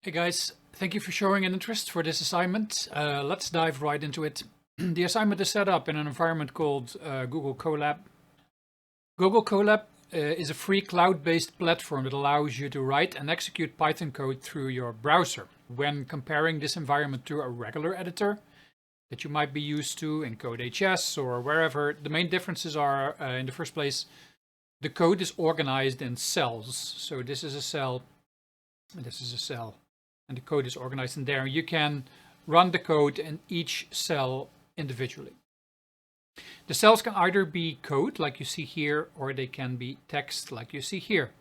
Hey guys, thank you for showing an interest for this assignment. Let's dive right into it. The assignment is set up in an environment called Google Colab. Google Colab is a free cloud-based platform that allows you to write and execute Python code through your browser. When comparing this environment to a regular editor that you might be used to in Code.hs or wherever, the main differences are, in the first place, the code is organized in cells. So this is a cell, and this is a cell. And the code is organized in there. You can run the code in each cell individually. The cells can either be code, like you see here, or they can be text, like you see here.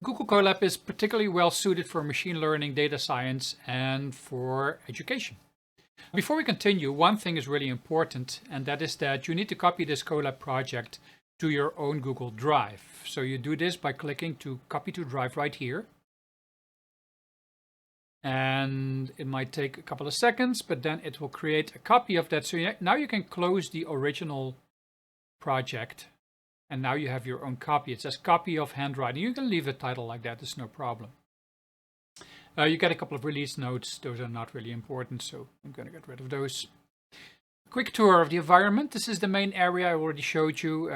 Google Colab is particularly well suited for machine learning, data science, and for education. Before we continue, one thing is really important, and that is that you need to copy this Colab project to your own Google Drive. So you do this by clicking to copy to drive right here. And it might take a couple of seconds, but then it will create a copy of that. So now you can close the original project, and now you have your own copy. It says copy of handwriting. You can leave the title like that, there's no problem. You get a couple of release notes. Those are not really important, so I'm going to get rid of those. Quick tour of the environment. This is the main area I already showed you.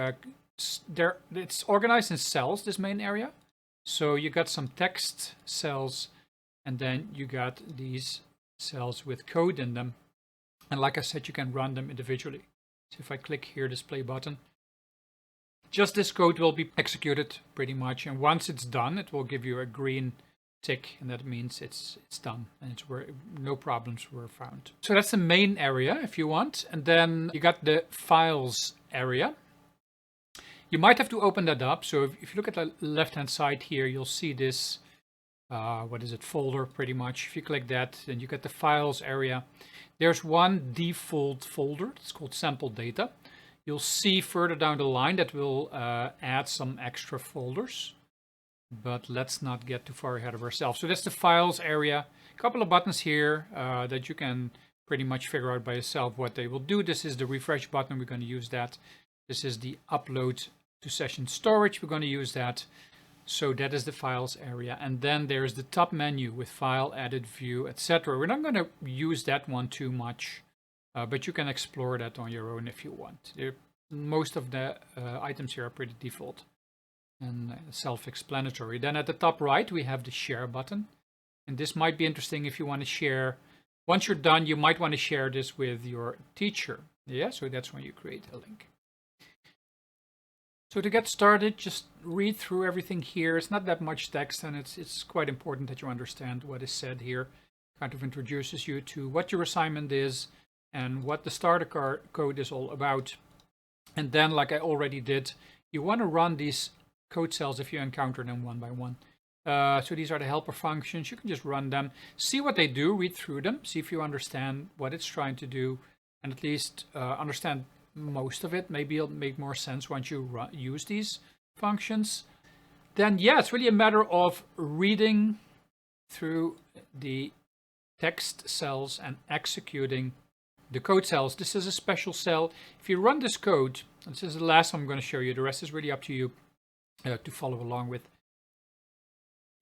It's organized in cells, this main area. So you got some text cells, and then you got these cells with code in them. And like I said, you can run them individually. So if I click here, this play button, just this code will be executed pretty much. And once it's done, it will give you a green tick, and that means it's done and it's where no problems were found. So that's the main area if you want. And then you got the files area. You might have to open that up. So if you look at the left-hand side here, you'll see this folder pretty much. If you click that, then you get the files area. There's one default folder, it's called sample data. You'll see further down the line that we'll add some extra folders, but let's not get too far ahead of ourselves. So that's the files area. A couple of buttons here that you can pretty much figure out by yourself what they will do. This is the refresh button, we're going to use that. This is the upload to session storage, we're going to use that. So that is the files area. And then there's the top menu with file, edit, view, etc. We're not going to use that one too much, but you can explore that on your own if you want. Most of the items here are pretty default and self-explanatory. Then at the top right, we have the share button. And this might be interesting if you want to share. Once you're done, you might want to share this with your teacher. Yeah, so that's when you create a link. So to get started, just read through everything here. It's not that much text, and it's quite important that you understand what is said here. Kind of introduces you to what your assignment is and what the starter code is all about. And then, like I already did, you want to run these code cells if you encounter them one by one. So these are the helper functions. You can just run them, see what they do, read through them, see if you understand what it's trying to do, and at least understand most of it. Maybe it'll make more sense once you use these functions. Then yeah, it's really a matter of reading through the text cells and executing the code cells. This is a special cell. If you run this code, this is the last one I'm going to show you, the rest is really up to you to follow along with.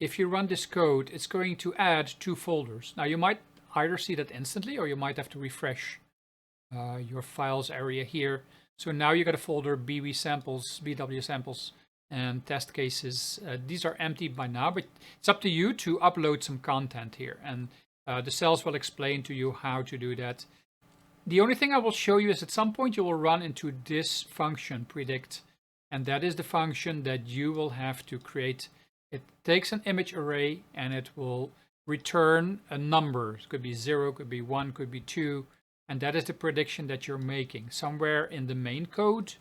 If you run this code, it's going to add 2 folders. Now you might either see that instantly, or you might have to refresh your files area here. So now you got a folder BW samples, and test cases. These are empty by now, but it's up to you to upload some content here, and the cells will explain to you how to do that. The only thing I will show you is at some point you will run into this function, predict, and that is the function that you will have to create. It takes an image array and it will return a number. It could be 0, could be 1, could be 2. And that is the prediction that you're making. Somewhere in the main code,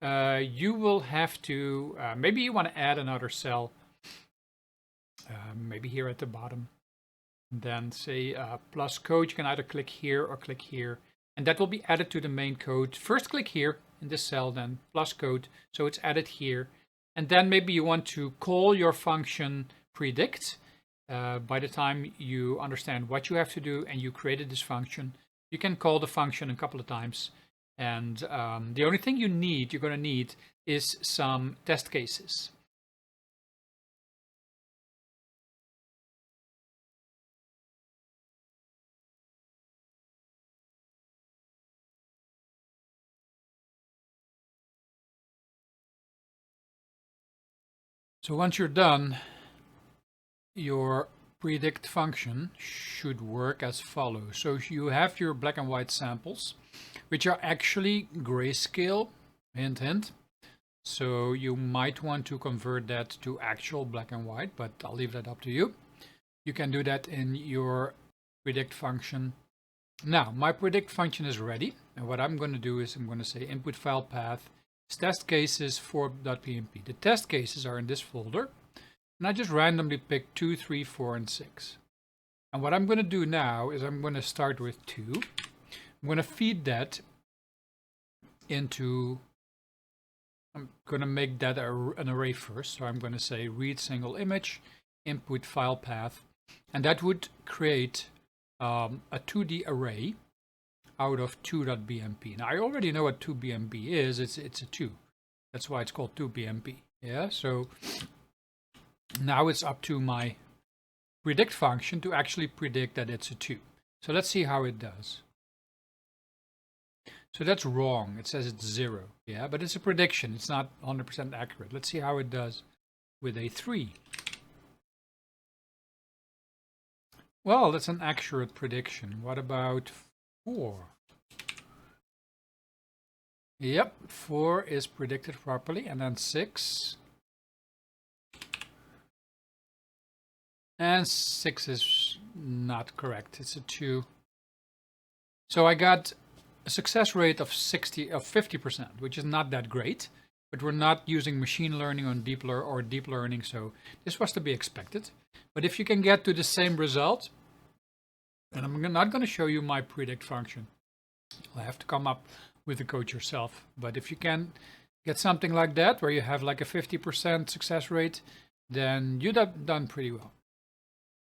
you will have to, maybe you want to add another cell, maybe here at the bottom. Then say plus code, you can either click here or click here. And that will be added to the main code. First click here in this cell, then plus code. So it's added here. And then maybe you want to call your function predict. By the time you understand what you have to do and you created this function, you can call the function a couple of times. And the only thing you're going to need is some test cases. So once you're done, your predict function should work as follows. So you have your black and white samples, which are actually grayscale, hint hint. So you might want to convert that to actual black and white, but I'll leave that up to you. You can do that in your predict function. Now my predict function is ready, and what I'm going to do is I'm going to say input file path test cases for.pmp. The test cases are in this folder, and I just randomly pick 2, 3, 4, and 6. And what I'm going to do now is I'm going to start with 2. I'm going to feed that into, I'm going to make that an array first. So I'm going to say read single image, input file path, and that would create a 2D array out of 2.bmp. Now I already know what 2bmp is. It's a 2. That's why it's called 2bmp. Yeah. So now it's up to my predict function to actually predict that it's a 2. So let's see how it does. So that's wrong. It says it's 0. Yeah, but it's a prediction. It's not 100% accurate. Let's see how it does with a 3. Well, that's an accurate prediction. What about 4? Yep, 4 is predicted properly. And then 6. And 6 is not correct. It's a 2. So I got a success rate of 50%, which is not that great. But we're not using machine learning on deep learning, so this was to be expected. But if you can get to the same result, and I'm not going to show you my predict function. You'll have to come up with the code yourself. But if you can get something like that, where you have like a 50% success rate, then you've done pretty well.